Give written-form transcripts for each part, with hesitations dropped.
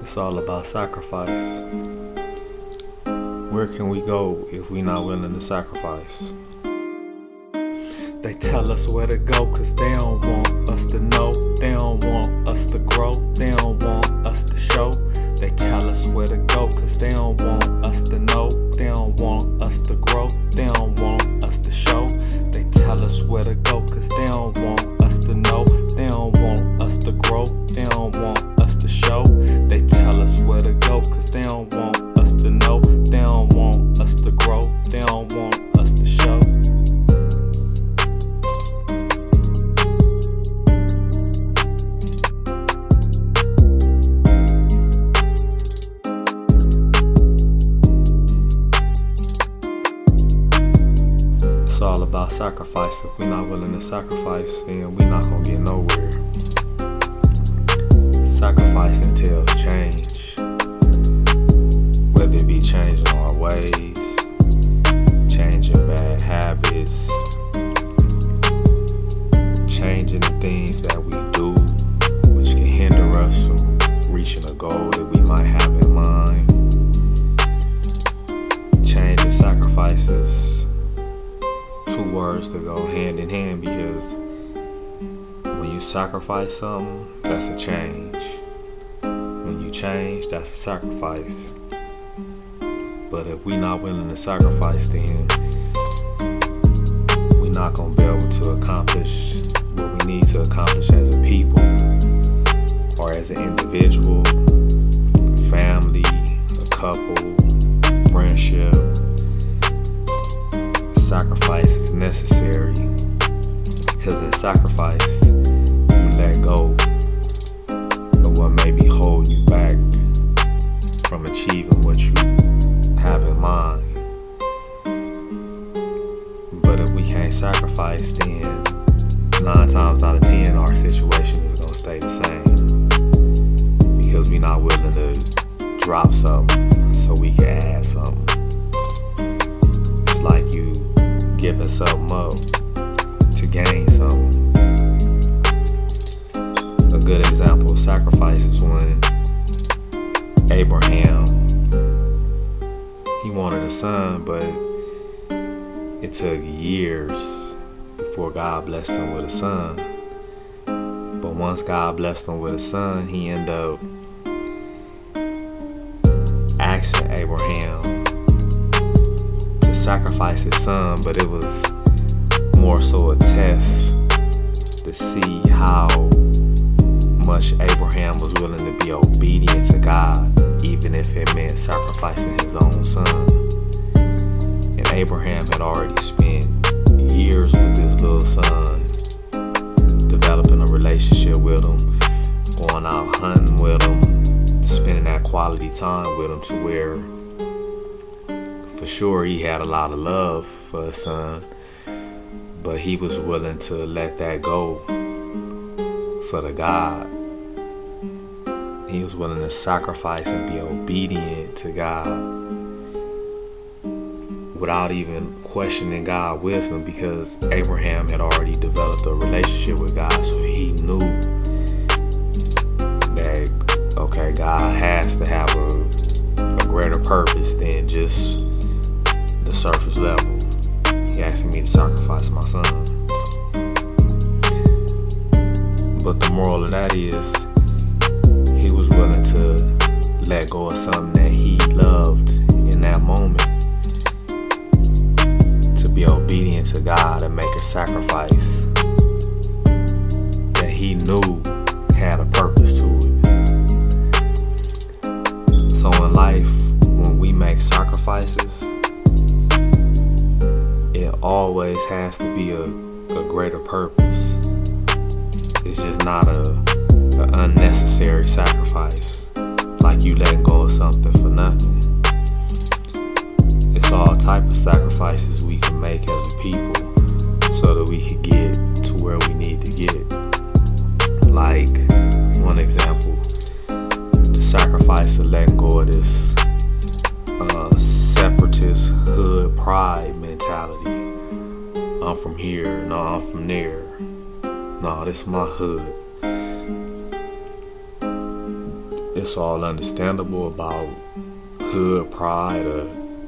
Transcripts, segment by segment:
It's all about sacrifice. Where can we go if we not willing to sacrifice? They tell us where to go cause they don't want us to know. They don't want us to grow. They don't want us to show. They tell us where to go cause they don't want us to know. They don't want us to grow. They don't want us to show. They tell us where to go cause they don't want us to know. They don't want us to grow. They don't want us to show. They tell us where to go cause they don't want us to know. They don't want us to grow. They don't want us to show. It's all about sacrifice. If we're not willing to sacrifice, then we're not gonna get nowhere. Sacrifice entails change, whether it be changing our ways, changing bad habits, changing the things that we do, which can hinder us from reaching a goal that we might have in mind. Change and sacrifices, two words that go hand in hand, because when you sacrifice something, that's a change. When you change, that's a sacrifice. But if we're not willing to sacrifice, then we're not going to be able to accomplish what we need to accomplish as a people, or as an individual, family, a couple, friendship. Sacrifice is necessary, because in sacrifice, you let go of what may be holding you back from achieving what you have in mind. But if we can't sacrifice, then 9 times out of 10 our situation is going to stay the same, because we're not willing to drop something so we can add something. It's like you giving something up to gain something. A good example of sacrifice is when Abraham, he wanted a son, but it took years before God blessed him with a son. But once God blessed him with a son, he ended up asking Abraham to sacrifice his son, but it was more so a test to see how much Abraham was willing to be obedient to God, even if it meant sacrificing his own son. And Abraham had already spent years with his little son, developing a relationship with him, going out hunting with him, spending that quality time with him, to where for sure he had a lot of love for his son, but he was willing to let that go for the God. He was willing to sacrifice and be obedient to God without even questioning God's wisdom, because Abraham had already developed a relationship with God, so he knew that, okay, God has to have a greater purpose than just the surface level. He asking me to sacrifice my son. But the moral of that is, he was willing to let go of something that he loved in that moment, to be obedient to God and make a sacrifice that he knew had a purpose to it. So in life, when we make sacrifices, it always has to be a greater purpose. It's just not an unnecessary sacrifice, like you letting go of something for nothing. It's all type of sacrifices we can make as a people so that we can get to where we need to get. Like, one example, the sacrifice of letting go of this separatist hood pride mentality. I'm from here, no, I'm from there. No, this is my hood. it's all understandable about hood pride or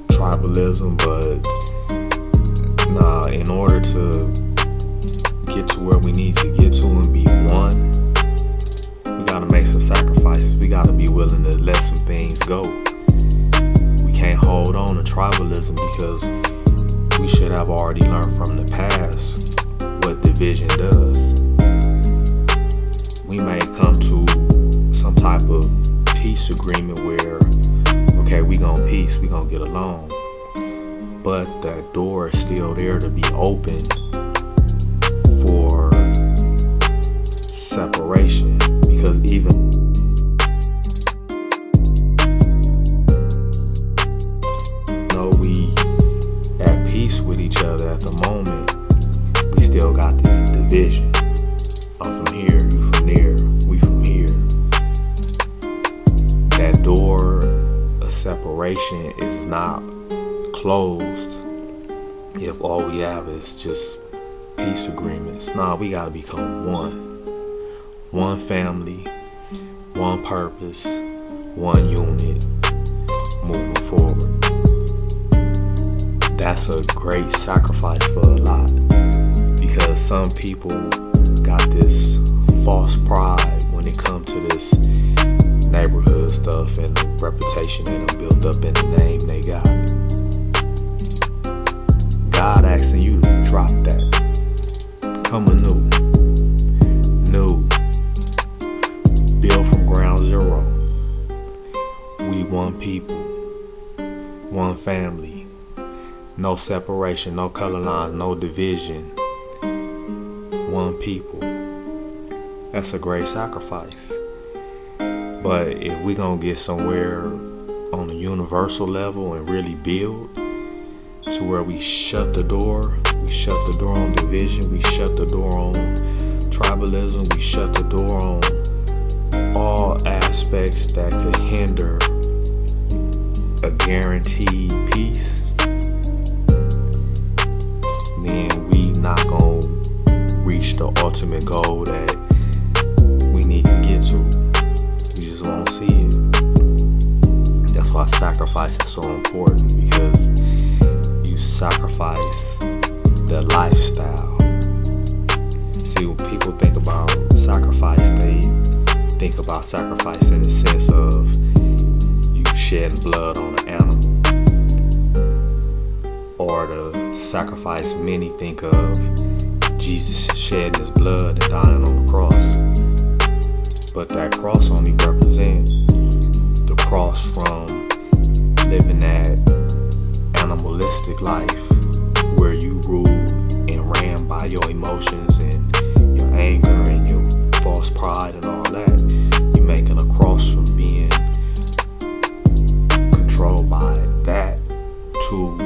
tribalism, but nah, in order to get to where we need to get to and be one, we gotta make some sacrifices. We gotta be willing to let some things go. We can't hold on to tribalism because we should have already learned from the past what division does. We may come to some type of peace agreement where, okay, we gonna peace, we gonna get along, but that door is still there to be open for separation, because even though we at peace with each other at the moment, we still got this division. I'm from here, you from there, we from here. That door of separation is not closed if all we have is just peace agreements. Nah, we gotta become one family, one purpose, one unit, moving forward. That's a great sacrifice for a lot, because some people got this false pride when it comes to this neighborhood stuff and the reputation they done built up in the name they got. God asking you to drop that. Come anew. Build from ground zero. We one people, one family. No separation, no color lines, no division. One people. That's a great sacrifice. But if we gonna get somewhere on a universal level and really build to where we shut the door on division, we shut the door on tribalism, we shut the door on all aspects that could hinder a guaranteed peace, then we not gonna reach the ultimate goal that we need to get to. We just won't see it. That's why sacrifice is so important, because you sacrifice the lifestyle. See, when people think about sacrifice, they think about sacrifice in the sense of you shedding blood on an animal, or the sacrifice many think of Jesus shedding his blood and dying on the cross. But that cross only represents the cross from living that animalistic life where you ruled and ran by your emotions and your anger and your false pride and all that. You're making a cross from being controlled by that to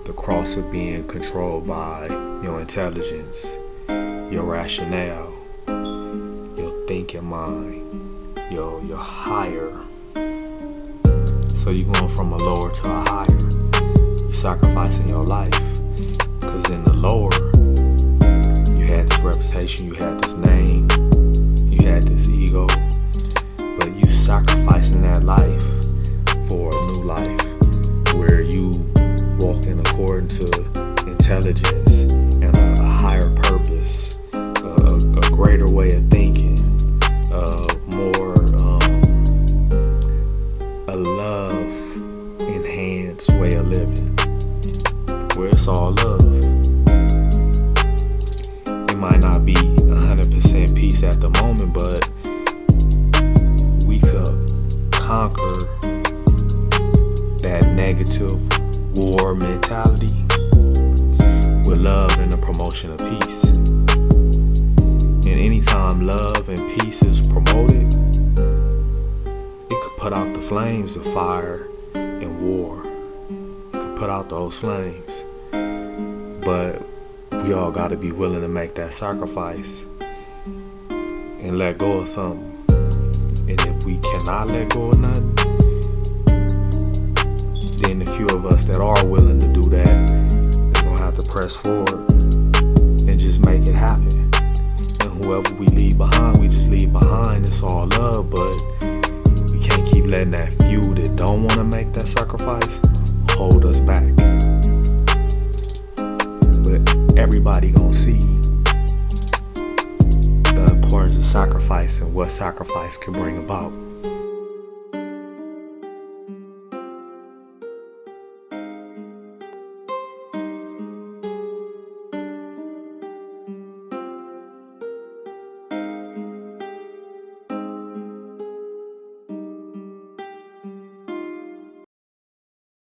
the cross of being controlled by your intelligence, your rationale, your thinking mind, your higher. So you're going from a lower to a higher. You're sacrificing your life, because in the lower you had this reputation, you had this name, you had this ego, but you sacrificing that life for a new life where you walk in accordance to intelligence and a higher purpose, a greater way of thinking, more a love enhanced way of living, where it's all love. It might not be 100% peace at the moment, but we could conquer that negative war mentality with love and the promotion of peace. And anytime love and peace is promoted, it could put out the flames of fire and war. It could put out those flames. But we all got to be willing to make that sacrifice and let go of something. And if we cannot let go of nothing, then the few of us that are willing to do that, we're going to have to press forward and just make it happen. And whoever we leave behind, we just leave behind. It's all love, but letting that few that don't want to make that sacrifice hold us back. But everybody gonna see the importance of sacrifice and what sacrifice can bring about.